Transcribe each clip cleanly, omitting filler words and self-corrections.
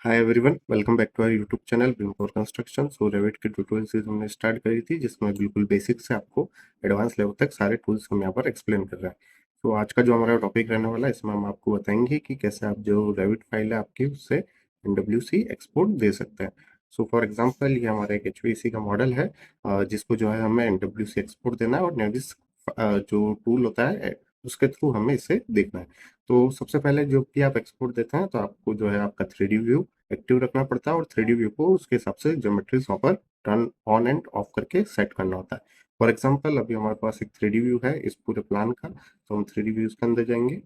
Hi everyone, welcome back to our YouTube channel Bimcore construction. So Revit की tutorial series हमने start करी थी, जिसमें बिल्कुल बेसिक से आपको एडवांस लेवल तक सारे टूल्स हम यहाँ पर एक्सप्लेन कर रहे हैं। तो आज का जो हमारा टॉपिक रहने वाला है, इसमें हम आपको बताएंगे कि कैसे आप जो रेविट फाइल है आपकी, उससे NWC एक्सपोर्ट दे सकते हैं। सो फॉर एग्जांपल, ये हमारा एक HVAC का मॉडल है, जिसको जो है हमें NWC एक्सपोर्ट देना है, और नेविस जो टूल होता है उसके थ्रू हमें इसे देखना है। तो सबसे पहले जो भी आप एक्सपोर्ट देते हैं, तो आपको जो है आपका 3D व्यू एक्टिव रखना पड़ता है, और 3D व्यू को उसके हिसाब से geometry sopper turn on end of करके सेट करना होता है। फॉर एग्जांपल, अभी हमारे पास एक 3D व्यू है इस पूरे प्लान का, तो हम 3D व्यूज के अंदर जाएंगे,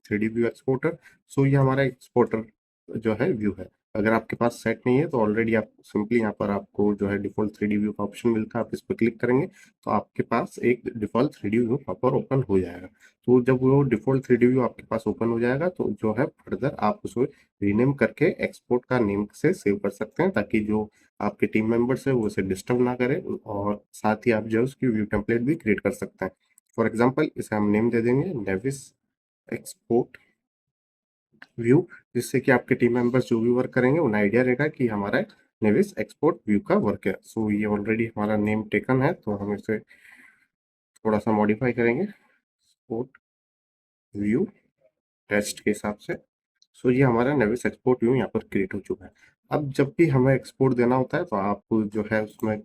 3D व्यू एक्सपोर्टर। सो ये हमारा एक्सपोर्टर जो है व्यू है। अगर आपके पास सेट नहीं है, तो ऑलरेडी आप सिंपली यहाँ पर आपको जो है डिफॉल्ट 3D व्यू का ऑप्शन मिलता है, आप इस पर क्लिक करेंगे तो आपके पास एक डिफॉल्ट 3D व्यू यहाँ पर ओपन हो जाएगा। तो जब वो डिफॉल्ट 3D व्यू आपके पास ओपन हो जाएगा, तो जो है फर्दर आप उसको रीनेम करके एक्सपोर्ट का नेम से सेव कर सकते हैं, ताकि जो आपके टीम मेंबर्स है वो उसे डिस्टर्ब ना करें, और साथ ही आप जो है उसकी व्यू टेम्पलेट भी क्रिएट कर सकते हैं। फॉर एग्जांपल, इसे हम नेम दे देंगे नेविस एक्सपोर्ट व्यू, जिससे कि आपके टीम मेंबर्स जो भी वर्क करेंगे उन्हें आइडिया रहेगा कि हमारा नेविस एक्सपोर्ट व्यू का वर्क है। सो ये ऑलरेडी हमारा नेम टेकन है, तो हम इसे थोड़ा सा मॉडिफाई करेंगे एक्सपोर्ट व्यू टेस्ट के हिसाब से। सो ये हमारा नेविस एक्सपोर्ट व्यू यहाँ पर क्रिएट हो चुका है। अब जब भी हमें एक्सपोर्ट देना होता है, तो आप जो है उसमें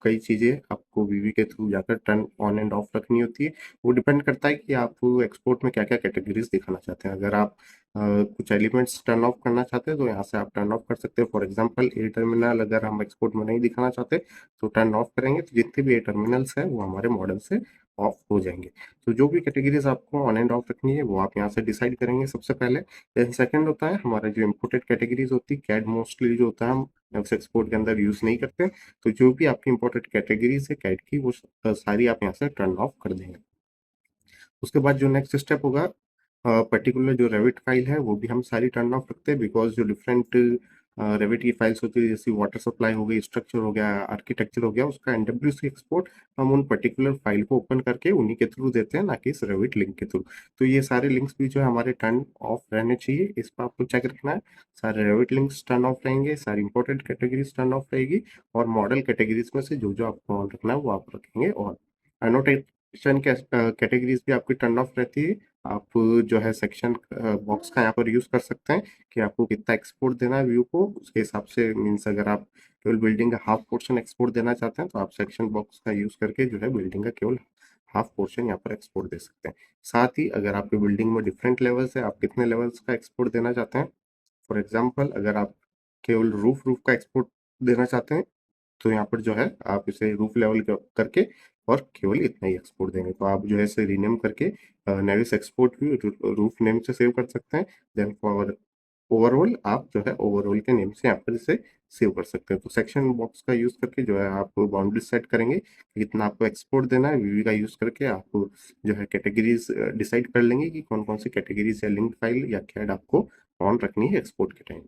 कई चीज़ें आपको वीवी के थ्रू जाकर टर्न ऑन एंड ऑफ रखनी होती है। वो डिपेंड करता है कि आप एक्सपोर्ट में क्या क्या कैटेगरीज दिखाना चाहते हैं। अगर आप कुछ एलिमेंट्स टर्न ऑफ करना चाहते हैं, तो यहाँ से आप टर्न ऑफ कर सकते हैं। फॉर एग्जांपल, ए टर्मिनल अगर हम एक्सपोर्ट में नहीं दिखाना चाहते, तो टर्न ऑफ करेंगे तो जितने भी ए टर्मिनल्स हैं वो हमारे मॉडल से ऑफ हो जाएंगे। तो जो भी कैटेगरीज आपको ऑन एंड ऑफ रखनी है, वो आप यहाँ से डिसाइड करेंगे सबसे पहले। देन सेकंड होता है हमारा जो इम्पोर्टेड कैटेगरीज होती है, कैड मोस्टली जो होता है हम एक्सपोर्ट के अंदर यूज नहीं करते। तो जो भी आपकी इम्पोर्टेड कैटेगरीज है कैड की, वो सारी आप यहाँ से टर्न ऑफ कर देंगे। उसके बाद जो नेक्स्ट स्टेप होगा, पर्टिकुलर जो रेविट फाइल है वो भी हम सारी टर्न ऑफ रखते हैं, बिकॉज जो डिफरेंट रेविट की फाइल्स होती है, जैसे वाटर सप्लाई हो गई, स्ट्रक्चर हो गया, आर्किटेक्चर हो गया, उसका NWC एक्सपोर्ट हम उन पर्टिकुलर फाइल को ओपन करके उन्हीं के थ्रू देते हैं, ना कि इस रेविट लिंक के थ्रू। तो ये सारे लिंक्स भी जो है हमारे टर्न ऑफ रहने चाहिए, इस पर आपको चेक रखना है। सारे रेविट लिंक्स टर्न ऑफ रहेंगे, सारी इंपॉर्टेंट कैटेगरीज टर्न ऑफ रहेगी, और मॉडल कैटेगरीज में से जो जो आपको ऑन रखना है वो आप रखेंगे। और एनोटेशन कैटेगरीज भी आपकी टर्न ऑफ रहती है। आप जो है सेक्शन बॉक्स का यहाँ पर यूज कर सकते हैं कि आपको कितना एक्सपोर्ट देना है व्यू को, उसके हिसाब से। मीन्स अगर आप केवल बिल्डिंग का हाफ पोर्शन एक्सपोर्ट देना चाहते हैं, तो आप सेक्शन बॉक्स का यूज करके जो है बिल्डिंग का केवल हाफ पोर्शन यहाँ पर एक्सपोर्ट दे सकते हैं। साथ ही अगर आपकी बिल्डिंग में डिफरेंट लेवल्स है, आप कितने लेवल्स का एक्सपोर्ट देना चाहते हैं। फॉर एग्जाम्पल, अगर आप केवल रूफ रूफ का एक्सपोर्ट देना चाहते हैं, तो यहाँ पर जो है आप इसे रूफ लेवल करके और केवल इतना ही एक्सपोर्ट देंगे, तो आप जो है इसे रीनेम करके नेविस एक्सपोर्ट भी रूफ नेम से सेव कर सकते हैं। देन फॉर ओवरऑल, आप जो है ओवरऑल के नेम से यहाँ पर इसे सेव कर सकते हैं। तो सेक्शन बॉक्स का यूज करके जो है आप बाउंड्री सेट करेंगे कि कितना आपको एक्सपोर्ट देना है। वीवी का यूज करके आप जो है कैटेगरीज डिसाइड कर लेंगे कि कौन कौन सी कैटेगरीज या लिंक फाइल या कैड आपको ऑन रखनी है एक्सपोर्ट के टाइम।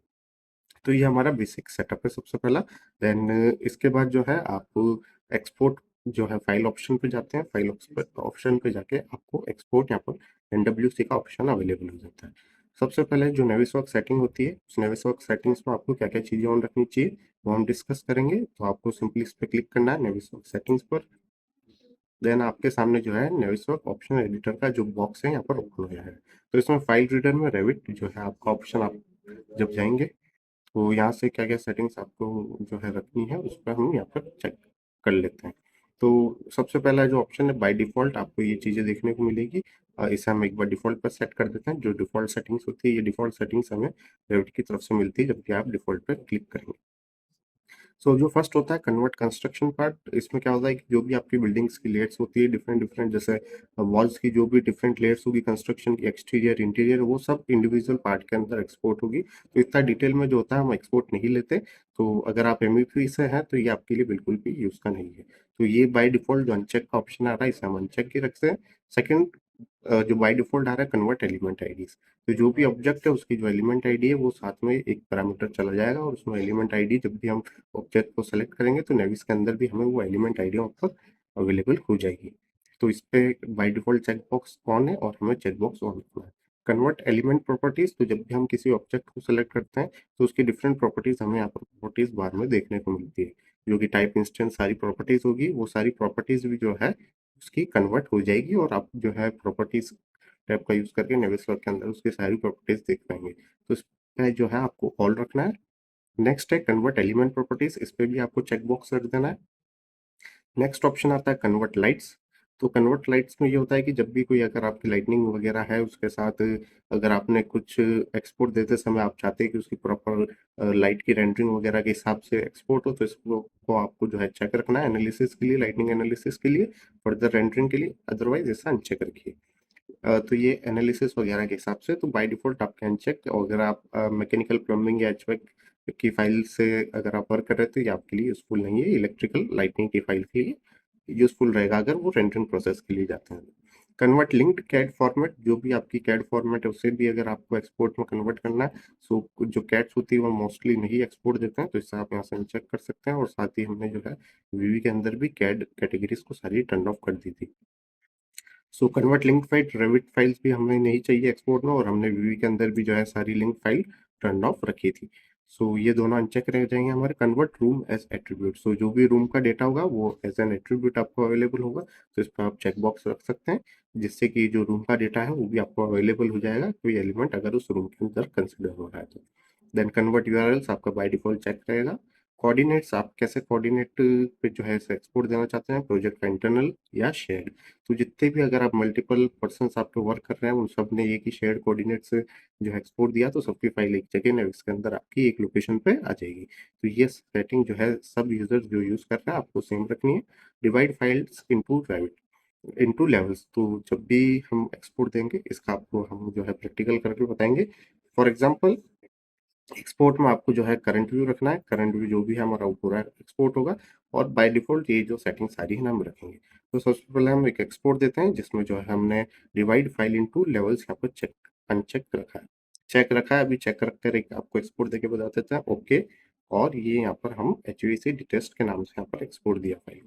तो ये हमारा बेसिक सेटअप है सबसे पहला। देन इसके बाद जो है आप एक्सपोर्ट जो है फाइल ऑप्शन पे जाते हैं। फाइल ऑप्शन पे जाके आपको एक्सपोर्ट यहाँ पर NWC का ऑप्शन अवेलेबल हो जाता है। सबसे पहले जो नेविसवर्क सेटिंग होती है, उस नेविसवर्क सेटिंग्स में आपको क्या क्या चीज़ें ऑन रखनी चाहिए वो हम डिस्कस करेंगे। तो आपको सिंपली इस पर क्लिक करना है नेविसवर्क सेटिंग्स पर। देन आपके सामने जो है नेविसवर्क ऑप्शन एडिटर का जो बॉक्स है यहाँ पर ओपन हो गया है। तो इसमें फाइल रीडर में रेविट जो है आपका ऑप्शन, आप जब जाएंगे तो यहाँ से क्या क्या सेटिंग्स आपको जो है रखनी है, उस पर हम यहाँ पर चेक कर लेते हैं। तो सबसे पहला जो ऑप्शन है, बाय डिफॉल्ट आपको ये चीज़ें देखने को मिलेगी। इसे हम एक बार डिफॉल्ट पर सेट कर देते हैं। जो डिफॉल्ट सेटिंग्स होती है, ये डिफॉल्ट सेटिंग्स हमें रेविट की तरफ से मिलती है जब भी आप डिफॉल्ट पर क्लिक करेंगे। सो जो फर्स्ट होता है कन्वर्ट कंस्ट्रक्शन पार्ट, इसमें क्या होता है कि जो भी आपकी बिल्डिंग्स की लेयर्स होती है डिफरेंट डिफरेंट, जैसे वॉल्स की जो भी डिफरेंट लेयर्स होगी कंस्ट्रक्शन की, एक्सटीरियर इंटीरियर, वो सब इंडिविजुअल पार्ट के अंदर एक्सपोर्ट होगी। तो इतना डिटेल में जो होता है हम एक्सपोर्ट नहीं लेते। तो अगर आप MEP से हैं, तो ये आपके लिए बिल्कुल भी यूज का नहीं है। तो ये बाय डिफॉल्ट जो अनचेक का ऑप्शन आ रहा है, इसे हम अनचेक ही रखते हैं। सेकंड, जो बाय डिफॉल्ट आ रहा है कन्वर्ट एलिमेंट आईडीज, तो जो भी ऑब्जेक्ट है उसकी जो एलिमेंट आईडी है वो साथ में एक पैरामीटर चला जाएगा, और उसमें एलिमेंट आईडी जब भी हम ऑब्जेक्ट को सेलेक्ट करेंगे, तो नेविस के अंदर भी हमें वो एलिमेंट आईडी वहाँ पर अवेलेबल हो जाएगी। तो इस पे by default check box on है, और हमें चेक बॉक्स ऑन रखना है। कन्वर्ट एलिमेंट प्रॉपर्टीज, तो जब भी हम किसी ऑब्जेक्ट को सेलेक्ट करते हैं तो उसकी डिफरेंट प्रॉपर्टीज हमें यहाँ पर प्रॉपर्टीज बार में देखने को मिलती है, जो कि टाइप इंस्टेंस सारी प्रॉपर्टीज होगी, वो सारी प्रॉपर्टीज भी जो है उसकी कन्वर्ट हो जाएगी और आप जो है प्रॉपर्टीज टैब का यूज करके नेविस्वर के अंदर उसकी सारी प्रॉपर्टीज देख पाएंगे। तो इसमें जो है आपको ऑल रखना है। नेक्स्ट है कन्वर्ट एलिमेंट प्रॉपर्टीज, इस पे भी आपको चेक बॉक्स रख देना है। नेक्स्ट ऑप्शन आता है कन्वर्ट लाइट्स। तो कन्वर्ट लाइट्स में ये होता है कि जब भी कोई अगर आपकी लाइटनिंग वगैरह है उसके साथ अगर आपने कुछ एक्सपोर्ट देते समय आप चाहते हैं कि उसकी प्रॉपर लाइट की रेंडरिंग वगैरह के हिसाब से एक्सपोर्ट हो, तो इसको को आपको जो है चेक रखना है एनालिसिस के लिए, लाइटनिंग एनालिसिस के लिए, फर्दर रेंडरिंग के लिए, अदरवाइज ऐसा अनचेक रखिए। तो ये एनालिसिस वगैरह के हिसाब से तो बाय डिफॉल्ट आपके अनचेक, और अगर आप मैकेनिकल प्लम्बिंग या एचवेक की फाइल से अगर आप वर्क कर रहे थे, ये आपके लिए यूजफुल नहीं है, इलेक्ट्रिकल लाइटनिंग की फाइल के लिए यूजफुल रहेगा अगर वो रेंडरिंग प्रोसेस के लिए जाते हैं। कन्वर्ट लिंक्ड कैड फॉर्मेट, जो भी आपकी कैड फॉर्मेट है उसे भी अगर आपको एक्सपोर्ट में कन्वर्ट करना है, सो जो कैड्स होती है वो मोस्टली नहीं एक्सपोर्ट देते हैं, तो इससे आप यहाँ से चेक कर सकते हैं। और साथ ही हमने जो है वीवी के अंदर भी कैड कैटेगरीज को सारी टर्न ऑफ कर दी थी। So convert link file Revit files भी हमें नहीं चाहिए एक्सपोर्ट में, और हमने वीवी के अंदर भी जो है सारी लिंक फाइल टर्न ऑफ रखी थी। सो ये दोनों अनचेक रह जाएंगे हमारे। कन्वर्ट रूम एज एट्रीब्यूट, सो जो भी रूम का डेटा होगा वो एज एन एट्रीब्यूट आपको अवेलेबल होगा, तो इस पर आप चेक बॉक्स रख सकते हैं, जिससे कि जो रूम का डेटा है वो भी आपको अवेलेबल हो जाएगा, कोई एलिमेंट अगर उस रूम के अंदर कंसिडर हो रहा है तो। देन कन्वर्ट यूआरएल्स आपका बाय डिफॉल्ट चेक रहेगा। कोऑर्डिनेट्स, आप कैसे कोऑर्डिनेट पे जो है एक्सपोर्ट देना चाहते हैं, प्रोजेक्ट का इंटरनल या शेयर्ड। तो जितने भी अगर आप मल्टीपल पर्सन आपके वर्क कर रहे हैं उन सब ने एक ही शेयर्ड कोऑर्डिनेट से जो है एक्सपोर्ट दिया, तो सबकी फाइल एक जगह नेविक्स के अंदर आपकी एक लोकेशन पे आ जाएगी। तो ये सेटिंग जो है सब यूजर्स जो यूज कर रहे हैं आपको सेम रखनी है। Divide files into into levels, तो जब भी हम एक्सपोर्ट देंगे इसका आपको हम जो है प्रैक्टिकल करके बताएंगे। फॉर एग्जांपल एक्सपोर्ट में आपको जो है करंट व्यू रखना है, करंट व्यू जो भी है हमारा वो पूरा एक्सपोर्ट होगा, और बाय डिफॉल्ट ये जो सेटिंग सारी है हम रखेंगे। तो सबसे पहले हम एक एक्सपोर्ट देते हैं जिसमें जो है हमने डिवाइड फाइल इनटू लेवल्स यहाँ पर चेक अनचेक रखा है, चेक रखा है। अभी चेक रख कर एक आपको एक्सपोर्ट देके बता देते हैं ओके। और ये यहाँ पर हम HVAC डिटेस्ट के नाम से यहाँ पर एक्सपोर्ट दिया फाइल।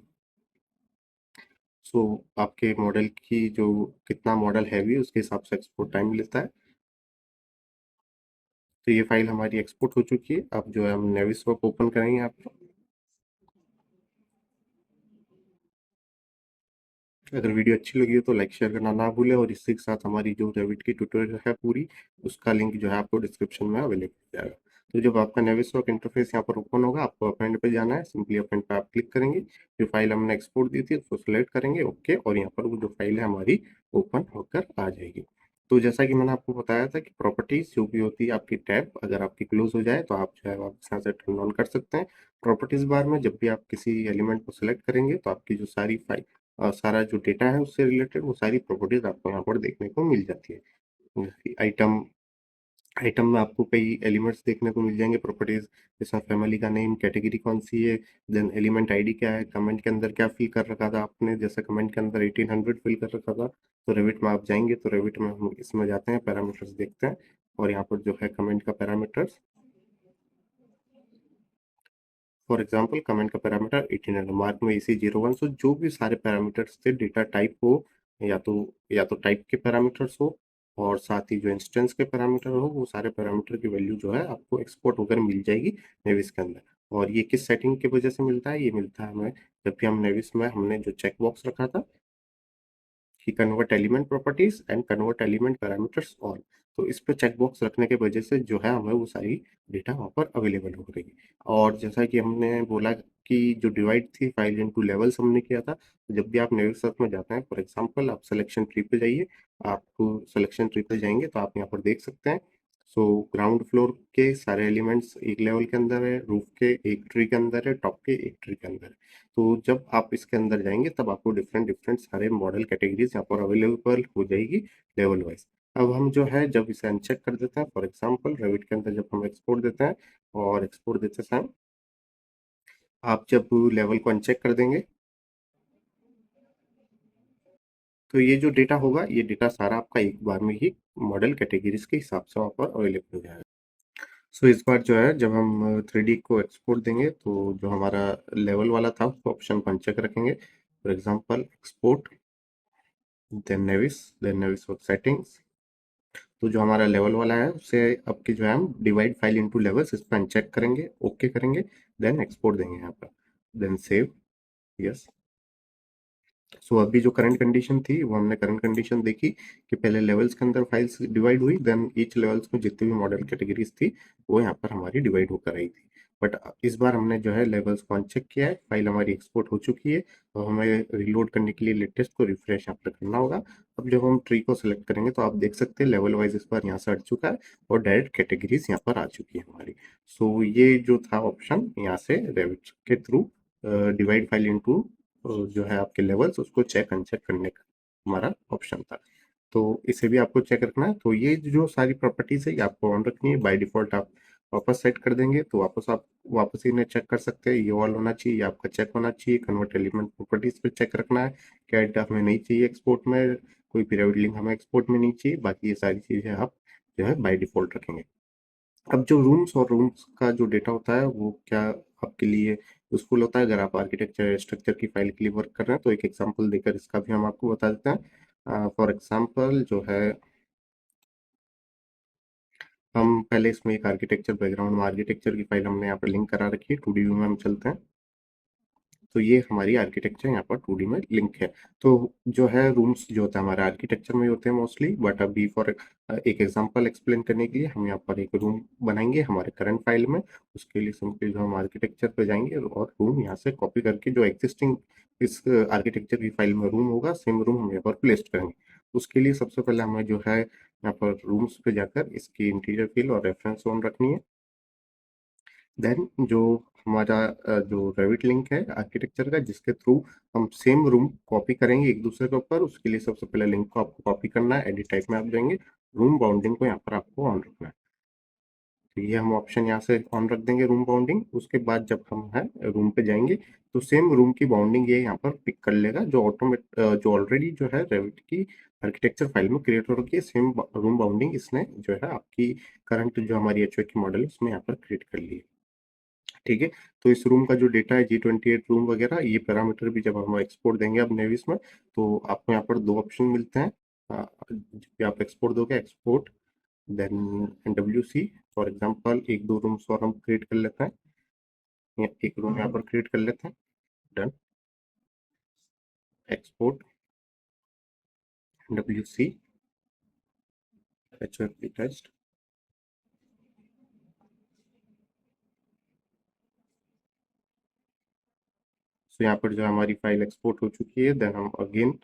सो आपके मॉडल की जो कितना मॉडल हैवी है उसके हिसाब से एक्सपोर्ट टाइम लेता है। तो ये फाइल हमारी एक्सपोर्ट हो चुकी है। अब जो है हम नेविस्वर्क ओपन करेंगे यहाँ पर। अगर वीडियो अच्छी लगी हो तो लाइक शेयर करना ना भूलें, और इसी के साथ हमारी जो रेविट की ट्यूटोरियल है पूरी, उसका लिंक जो है आपको डिस्क्रिप्शन में अवेलेबल हो जाएगा। तो जब आपका नेविस्वर्क इंटरफेस यहाँ पर ओपन होगा आपको अपेंड पे जाना है, सिंपली अपेंड पे आप क्लिक करेंगे, जो फाइल हमने एक्सपोर्ट दी थी उसको सिलेक्ट करेंगे ओके, और यहाँ पर वो जो फाइल है हमारी ओपन होकर आ जाएगी। तो जैसा कि मैंने आपको बताया था कि प्रॉपर्टीज जो भी होती है आपकी टैब अगर आपकी क्लोज हो जाए तो आप जो है वापस यहाँ से टर्न ऑन कर सकते हैं। प्रॉपर्टीज बार में जब भी आप किसी एलिमेंट को सिलेक्ट करेंगे तो आपकी जो सारी फाइल सारा जो डेटा है उससे रिलेटेड वो सारी प्रॉपर्टीज आपको यहाँ पर देखने को मिल जाती है। जैसे आइटम, आइटम में आपको कई एलिमेंट्स देखने को मिल जाएंगे प्रॉपर्टीज, जैसा फैमिली का नेम, कैटेगरी कौन सी है, देन एलिमेंट आईडी क्या है, कमेंट के अंदर क्या फिल कर रखा था आपने, जैसे कमेंट के अंदर 1800 फिल कर रखा था, तो रेविट में आप जाएंगे तो रेविट में हम इसमें जाते हैं, पैरामीटर्स देखते हैं, और यहाँ पर जो है कमेंट का पैरामीटर्स, फॉर एग्जांपल कमेंट का पैरामीटर 18 है, मार्क में इसी 01, सो जो भी सारे पैरामीटर्स थे, डेटा टाइप हो या तो टाइप के पैरामीटर्स हो, और साथ ही जो इंस्टेंस के पैरामीटर हो, वो सारे पैरामीटर की वैल्यू जो है आपको एक्सपोर्ट होकर मिल जाएगी नेविस के अंदर। और ये किस सेटिंग की वजह से मिलता है, ये मिलता है हमें जब भी हम नेविस में हमने जो चेक बॉक्स रखा था कि convert element properties and convert element parameters all, तो इस पे चेक बॉक्स रखने की वजह से जो है हमें वो सारी डेटा वहाँ पर अवेलेबल हो रही है। और जैसा कि हमने बोला कि जो डिवाइड थी फाइल इनटू लेवल्स हमने किया था, तो जब भी आप नेविसर्च में जाते हैं, फॉर एग्जांपल आप सिलेक्शन ट्री पे जाइए, आप सिलेक्शन ट्री पे जाएंगे तो आप यहाँ पर देख सकते हैं। सो ग्राउंड फ्लोर के सारे एलिमेंट्स एक लेवल के अंदर है, रूफ के एक ट्री के अंदर है, टॉप के एक ट्री के अंदर है। तो जब आप इसके अंदर जाएंगे तब आपको डिफरेंट डिफरेंट सारे मॉडल कैटेगरीज यहाँ पर अवेलेबल हो जाएगी लेवल वाइज। अब हम जो है जब इसे अनचेक कर देते हैं, फॉर एग्जांपल रेविट के अंदर जब हम एक्सपोर्ट देते हैं, और एक्सपोर्ट देते समय आप जब लेवल को अनचेक कर देंगे तो ये जो डेटा होगा ये डेटा सारा आपका एक बार में ही मॉडल कैटेगरीज के हिसाब से वहाँ पर अवेलेबल हो जाएगा। सो इस बार जो है जब हम 3D को एक्सपोर्ट देंगे तो जो हमारा लेवल वाला था उसको ऑप्शन को अनचेक रखेंगे, for example export, then Navisworks settings, तो जो हमारा लेवल वाला है उससे अब की जो है हम डिवाइड फाइल इनटू लेवल्स इस पर अनचेक करेंगे, ओके करेंगे, देन एक्सपोर्ट देंगे यहाँ पर, देन सेव, यस। सो अभी जो करंट कंडीशन थी वो हमने करंट कंडीशन देखी कि पहले लेवल्स के अंदर फाइल्स डिवाइड हुई, देन ईच लेवल्स में जितनी भी मॉडल कैटेगरीज थी वो यहाँ पर हमारी डिवाइड होकर आई थी। बट इस बार हमने जो है लेवल्स को अनचेक किया है, फाइल हमारी एक्सपोर्ट हो चुकी है, तो हमें रिलोड करने के लिए लेटेस्ट को रिफ्रेश यहाँ पर करना होगा। अब जब हम ट्री को सिलेक्ट करेंगे तो आप देख सकते हैं लेवल वाइज इस बार यहाँ से हट चुका है और डायरेक्ट कैटेगरीज यहाँ पर आ चुकी है हमारी। सो ये जो था ऑप्शन यहाँ से रेविट के थ्रू डिवाइड फाइल इनटू जो है आपके लेवल्स उसको चेक अनचेक करने का हमारा ऑप्शन था। तो इसे भी आपको चेक रखना है। तो ये जो सारी प्रॉपर्टीज है ये आपको ऑन रखनी है। बाय डिफॉल्ट आप वापस सेट कर देंगे तो वापस आप वापस इन्हें चेक कर सकते हैं। ये ऑल होना चाहिए, ये आपका चेक होना चाहिए। कन्वर्ट एलिमेंट प्रॉपर्टीज पे चेक रखना है, कैट हमें नहीं चाहिए एक्सपोर्ट में, कोई पीरियड लिंक हमें एक्सपोर्ट में नहीं चाहिए। बाकी ये सारी चीजें आप जो है बाय डिफॉल्ट रखेंगे। अब जो रूम्स और रूम्स का जो डेटा होता है वो क्या आपके लिए यूजफुल होता है अगर आप आर्किटेक्चर स्ट्रक्चर की फाइल के लिए वर्क कर रहे हैं, तो एक एग्जांपल देकर इसका भी हम आपको बता देते हैं। फॉर एग्जांपल जो है हम पहले इसमें एक आर्किटेक्चर बैकग्राउंड में आर्किटेक्चर की फाइल हमने यहाँ पर लिंक करा रखी है। 2D व्यू में हम चलते हैं तो ये हमारी आर्किटेक्चर यहाँ पर 2D में लिंक है। तो जो है रूम्स जो होता है हमारे आर्किटेक्चर में होते हैं मोस्टली, बट अभी फॉर एक एग्जांपल एक्सप्लेन करने के लिए हम यहाँ पर एक रूम बनाएंगे हमारे करंट फाइल में। उसके लिए सिंपली जो हम आर्किटेक्चर पे जाएंगे और रूम यहाँ से कॉपी करके जो एग्जिस्टिंग इस आर्किटेक्चर की फाइल में रूम होगा सेम रूम हम यहाँ पर प्लेस करेंगे। उसके लिए सबसे पहले हमें जो है यहाँ पर रूम्स पे जाकर इसकी इंटीरियर फील और रेफरेंस जोन रखनी है। देन जो हमारा जो रेविट लिंक है आर्किटेक्चर का जिसके थ्रू हम सेम रूम कॉपी करेंगे एक दूसरे के ऊपर, उसके लिए सबसे पहले लिंक को आपको कॉपी करना है, एडिट टाइप में आप जाएंगे, रूम बाउंडिंग को यहाँ पर आपको ऑन रखना है। तो ये हम ऑप्शन यहाँ से ऑन रख देंगे रूम बाउंडिंग। उसके बाद जब हम है रूम पे जाएंगे तो सेम रूम की बाउंडिंग ये यहाँ पर पिक कर लेगा जो जो ऑलरेडी जो है रेविट की आर्किटेक्चर फाइल में क्रिएट हो रखी है। सेम रूम बाउंडिंग इसने जो है आपकी करंट जो हमारी एचओए की मॉडल है उसमें यहाँ पर क्रिएट कर ली है। ठीक है। तो इस रूम का जो डेटा है G28 रूम वगैरह ये पैरामीटर भी जब हम एक्सपोर्ट देंगे अब नेविस में तो आपको यहाँ पर दो ऑप्शन मिलते हैं। जब भी आप एक्सपोर्ट दोगे export then NWC for example एक दो रूम्स और हम क्रिएट कर लेते हैं, एक रूम यहाँ पर क्रिएट कर लेते हैं, done, export NWC HFP test. तो यहाँ पर जो हमारी फाइल एक्सपोर्ट हो चुकी है, देन हम अगेन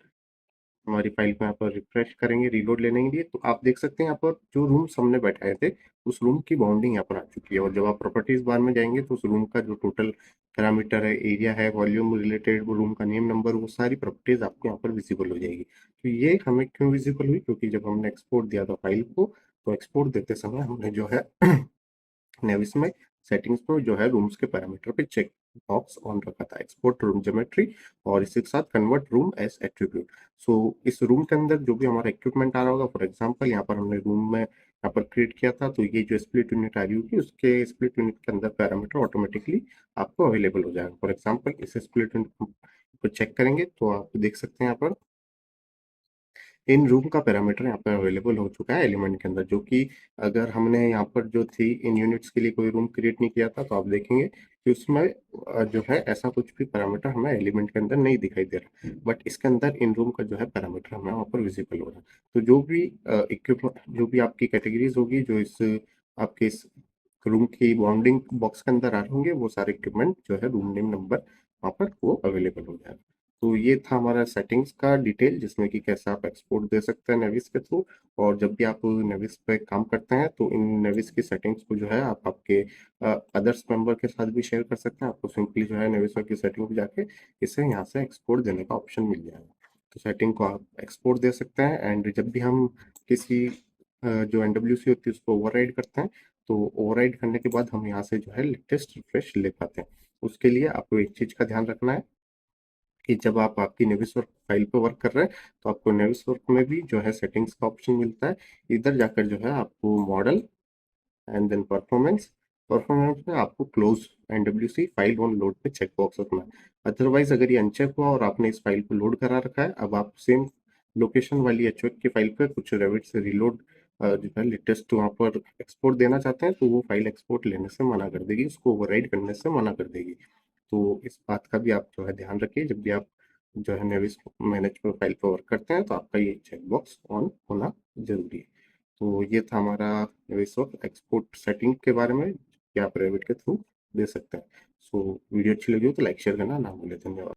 हमारी फाइल को यहाँ पर रिफ्रेश करेंगे रीलोड लेने के लिए तो आप देख सकते हैं यहाँ पर जो रूम्स हमने बैठाए थे उस रूम की बाउंडिंग यहाँ पर आ चुकी है। और जब आप प्रॉपर्टीज बार में जाएंगे तो उस रूम का जो टोटल पैरामीटर है, एरिया है, वॉल्यूम रिलेटेड, वो रूम का नेम नंबर, वो सारी प्रॉपर्टीज आपको यहाँ पर विजिबल हो जाएगी। तो ये हमें क्यों विजिबल हुई, क्योंकि जब हमने एक्सपोर्ट दिया था फाइल को तो एक्सपोर्ट देते समय हमने जो है नेविस में सेटिंग्स में जो है रूम्स के पैरामीटर पे चेक बॉक्स ऑन रखा था, एक्सपोर्ट रूम ज्योमेट्री और इसी के साथ कन्वर्ट रूम एज एट्रीब्यूट। सो इस रूम के अंदर जो भी हमारा इक्विपमेंट आ रहा होगा, फॉर एग्जांपल यहाँ पर हमने रूम में यहाँ पर क्रिएट किया था तो ये जो स्प्लिट यूनिट आ रही होगी उसके स्प्लिट यूनिट के अंदर पैरामीटर ऑटोमेटिकली आपको अवेलेबल हो जाएगा। फॉर एग्जाम्पल इस स्प्लिट यूनिट को चेक करेंगे तो आप देख सकते हैं यहाँ पर इन रूम का पैरामीटर यहाँ पर अवेलेबल हो चुका है एलिमेंट के अंदर, जो कि अगर हमने यहाँ पर जो थी इन यूनिट्स के लिए कोई रूम क्रिएट नहीं किया था तो आप देखेंगे कि उसमें जो है ऐसा कुछ भी पैरामीटर हमें एलिमेंट के अंदर नहीं दिखाई दे रहा, बट इसके अंदर इन रूम का जो है पैरामीटर हमें वहाँ पर विजिबल हो रहा है। तो जो भी इक्विपमेंट जो भी आपकी कैटेगरीज होगी जो इस आपके इस रूम की बाउंडिंग बॉक्स के अंदर आ रहे होंगे वो सारे इक्विपमेंट जो है रूम नेम नंबर वहाँ पर वो अवेलेबल हो जाएगा। तो ये था हमारा सेटिंग्स का डिटेल जिसमें कि कैसे आप एक्सपोर्ट दे सकते हैं नेविस के थ्रू। और जब भी आप नेविस पे काम करते हैं तो इन नेविस की सेटिंग्स को जो है आप आपके अदर्स मेंबर के साथ भी शेयर कर सकते हैं। आपको सिंपली जो है नेविस की सेटिंग पे जाके इसे यहाँ से एक्सपोर्ट देने का ऑप्शन मिल जाएगा। तो सेटिंग को आप एक्सपोर्ट दे सकते हैं एंड जब भी हम किसी जो NWC होती है उसको ओवरराइड करते हैं तो ओवरराइड करने के बाद हम यहाँ से जो है लेटेस्ट रिफ्रेश ले पाते हैं। उसके लिए आपको एक चीज का ध्यान रखना है कि जब आप आपकी नेविसवर्क फाइल पर वर्क कर रहे हैं तो आपको नेविसवर्क में भी जो है सेटिंग्स का ऑप्शन मिलता है। इधर जाकर जो है आपको model and then performance, performance में आपको close NWC file on load पे चेक बॉक्स रखना है। अदरवाइज अगर ये अनचेक हुआ और आपने इस फाइल को लोड करा रखा है, अब आप सेम लोकेशन वाली HOK की फाइल पे कुछ रेविट से रिलोड जो है लेटेस्ट वहाँ पर एक्सपोर्ट देना चाहते हैं तो वो फाइल एक्सपोर्ट लेने से मना कर देगी, उसको ओवरराइड करने से मना कर देगी। तो इस बात का भी आप जो है ध्यान रखिए, जब भी आप जो है नेविस मैनेज फाइल पर वर्क करते हैं तो आपका ये चेकबॉक्स ऑन होना जरूरी है। तो ये था हमारा नेविस एक्सपोर्ट सेटिंग के बारे में कि आप रेविट के थ्रू दे सकते हैं। सो वीडियो अच्छी लगी हो तो लाइक शेयर करना ना भूलें। धन्यवाद।